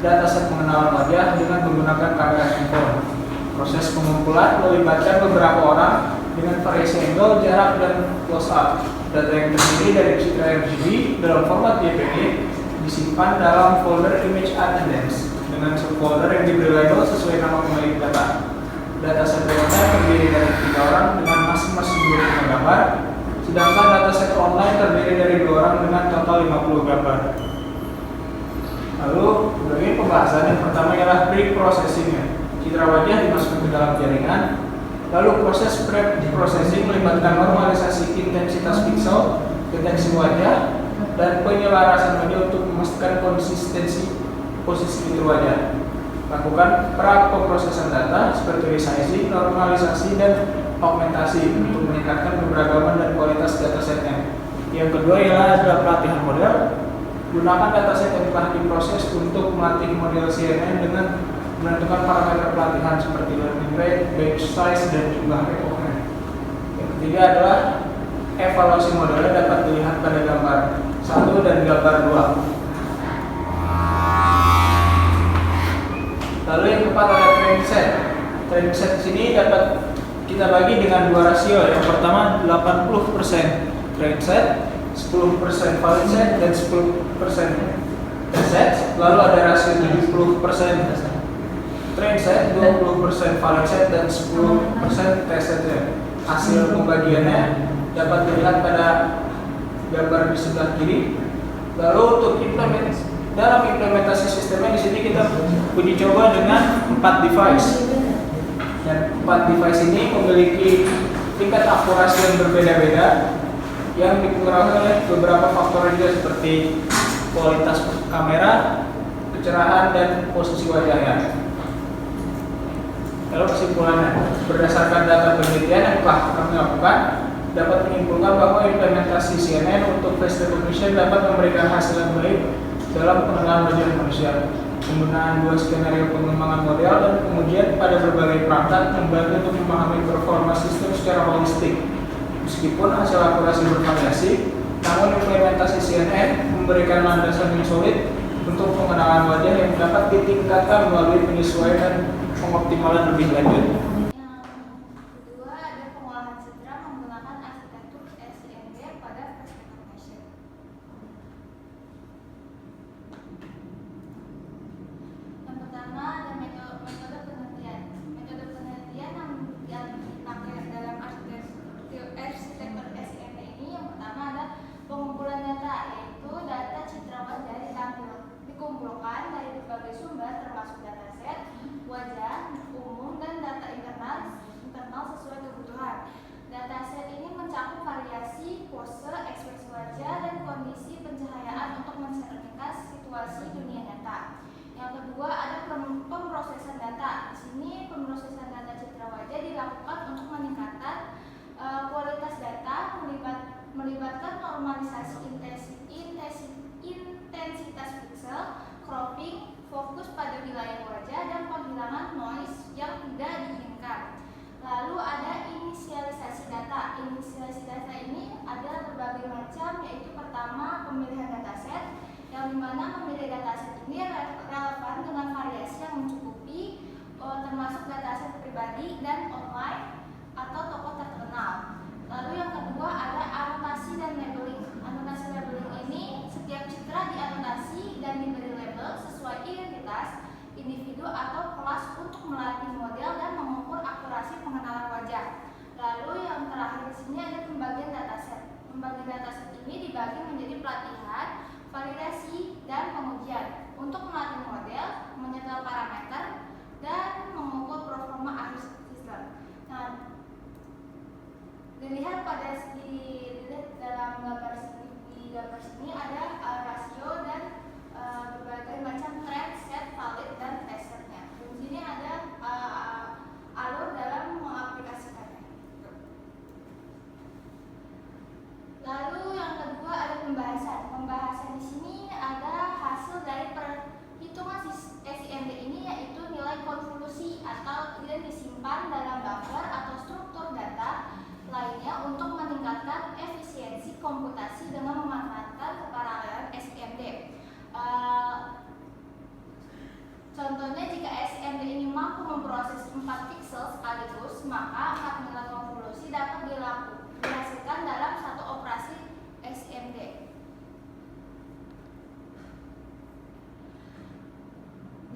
dataset pengenalan wajah dengan menggunakan kamera handphone. Proses pengumpulan melibatkan beberapa orang dengan variasi angle, jarak, dan close up. Data yang terdiri dari citra RGB dalam format JPG disimpan dalam folder image attendance dengan subfolder yang diberi label sesuai nama pemilik data. Dataset realnya terdiri dari 3 orang dengan masing-masing 25 gambar, sedangkan dataset online terdiri dari 2 orang dengan total 50 gambar. Lalu, bagian pembahasan yang pertama ialah pre-processing. Citra wajah dimasukkan ke dalam jaringan. Lalu proses pre-processing melibatkan normalisasi intensitas pixel, deteksi wajah, dan penyelarasan wajah untuk memastikan konsistensi posisi fitur wajah. Lakukan pra-pemrosesan data seperti resizing, normalisasi, dan augmentasi untuk meningkatkan keberagaman dan kualitas datasetnya. Yang kedua ialah pelatihan model. Gunakan dataset yang telah diproses untuk melatih model CNN dengan menentukan parameter pelatihan seperti learning rate, batch size, dan jumlah epochnya. Yang ketiga adalah evaluasi modelnya dapat dilihat pada gambar 1 dan gambar 2. Lalu yang keempat ada training set. Training set di sini dapat kita bagi dengan 2 rasio. Yang pertama 80% training set, 10% valid set, dan 10% test set. Lalu ada rasio 70% training set, 20% valid set, dan 10% test set. Hasil pembagiannya dapat dilihat pada gambar di sebelah kiri. Lalu untuk dalam implementasi sistemnya di sini kita uji coba dengan 4 device. Dan 4 device ini memiliki tingkat akurasi yang berbeda-beda yang dipengaruhi oleh beberapa faktor juga seperti kualitas kamera, kecerahan, dan posisi wajahnya. Lalu kesimpulannya, berdasarkan data penelitian yang telah kami lakukan, dapat menyimpulkan bahwa implementasi CNN untuk face recognition dapat memberikan hasil yang baik dalam pengenalan wajah manusia. Penggunaan 2 skenario pengembangan model dan pengujian pada berbagai perangkat membantu untuk memahami performa sistem secara holistik. Meskipun hasil akurasi bervariasi, namun implementasi CNN memberikan landasan yang solid untuk pengenalan wajah yang dapat ditingkatkan melalui penyesuaian dan pengoptimalan lebih lanjut. Dikumpulkan dari berbagai sumber termasuk dataset, wajah, umum, dan data internal sesuai kebutuhan. Dataset ini mencakup variasi pose, ekspresi wajah, dan kondisi pencahayaan untuk mencerminkan situasi dunia nyata. Yang kedua ada pemrosesan data. Di sini pemrosesan data citra wajah dilakukan untuk meningkatkan kualitas data, melibatkan normalisasi intensitas pixel, cropping, fokus pada wilayah wajah, dan penghilangan noise yang tidak diinginkan. Lalu ada inisialisasi data. Inisialisasi data ini ada berbagai macam, yaitu pertama pemilihan dataset, yang dimana memilih dataset ini relevan dengan variasi yang mencukupi, termasuk dataset pribadi dan online atau tokoh terkenal. Lalu yang kedua ada anotasi dan labeling. Anotasi labeling ini setiap citra dianotasi dan diberi label sesuai identitas individu atau kelas untuk melatih model dan mengukur akurasi pengenalan wajah. Lalu yang terakhir di sini ada pembagian dataset. Pembagian dataset ini dibagi menjadi pelatihan, validasi, dan pengujian untuk melatih model, menyetel parameter, dan mengukur performa akhir sistem. Nah, dilihat dalam gambar sini ada rasio dan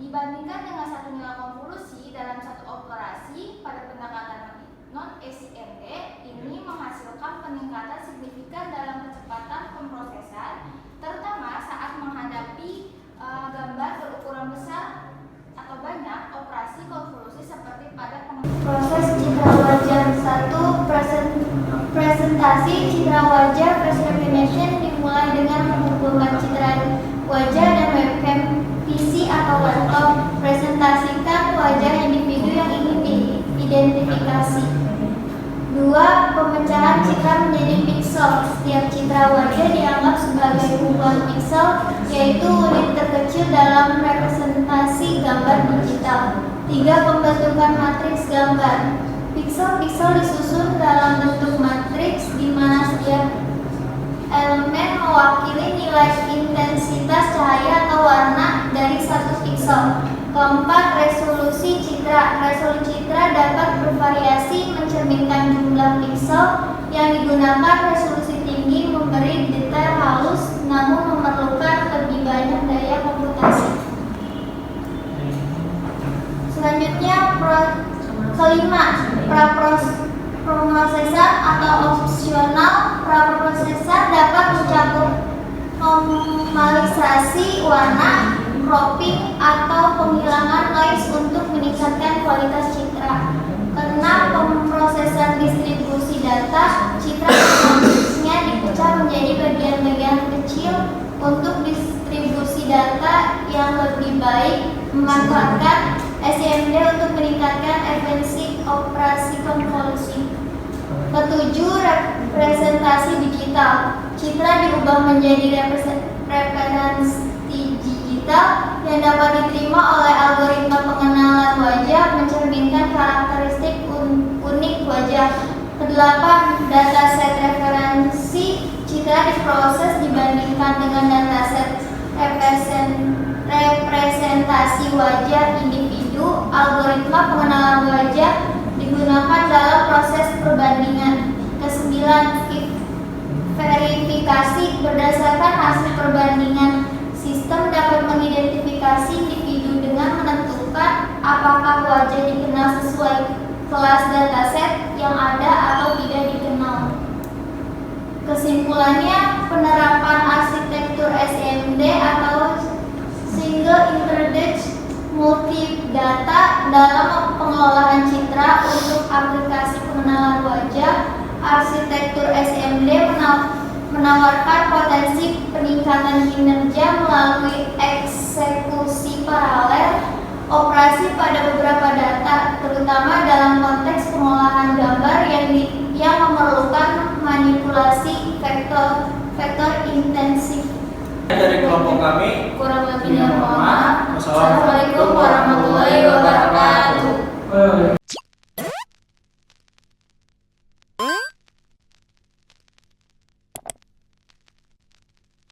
Dibandingkan dengan satu nilai konvolusi dalam satu operasi pada pendekatan non-SIMD, ini menghasilkan peningkatan signifikan dalam kecepatan pemrosesan, terutama saat menghadapi gambar berukuran besar atau banyak operasi konvolusi seperti pada proses citra wajah. 1. Presentasi citra wajah face recognition dimulai dengan mengumpulkan citra wajah dan webcam PC atau laptop. Presentasikan wajah individu yang ingin diidentifikasi. 2. Pemecahan citra menjadi piksel. Setiap citra wajah dianggap sebagai kumpulan piksel, yaitu unit terkecil dalam representasi gambar digital. 3. Pembentukan matriks gambar. Piksel-piksel disusun dalam bentuk matriks di mana setiap elemen mewakili nilai intensitas cahaya atau warna dari satu piksel. 4. Resolusi citra. Resolusi citra dapat bervariasi mencerminkan jumlah piksel yang digunakan. Resolusi tinggi memberi detail halus namun memerlukan lebih banyak daya komputasi. Selanjutnya kelima, praprosesor atau opsional. Praprosesor dapat mencakup normalisasi warna, cropping, atau penghilangan noise untuk meningkatkan kualitas citra. 6. Pemrosesan distribusi data. Citra otomatisnya dipecah menjadi bagian-bagian kecil untuk distribusi data yang lebih baik, memanfaatkan SIMD untuk meningkatkan efisiensi operasi konvolusi. 7. Representasi digital. Citra diubah menjadi referensi digital yang dapat diterima oleh algoritma pengenalan wajah, mencerminkan karakteristik unik wajah. 8. Dataset referensi. Citra diproses dibandingkan dengan dataset representasi wajah individu. Algoritma pengenalan wajah digunakan dalam proses perbandingan. 9. Verifikasi. Berdasarkan hasil perbandingan, sistem dapat mengidentifikasi individu dengan menentukan apakah wajah dikenal sesuai kelas dataset yang ada atau tidak dikenal. Kesimpulannya, penerapan arsitektur SIMD atau Single Intelligent Multi-Data dalam pengelolaan citra untuk aplikasi pengenalan wajah. Arsitektur SIMD menawarkan potensi peningkatan kinerja melalui eksekusi paralel operasi pada beberapa data, terutama dalam konteks pengolahan gambar yang memerlukan manipulasi vektor intensif. Dari kelompok kami, Kurang lebihnya mohon maaf. Wassalamualaikum Assalamualaikum warahmatullahi wabarakatuh.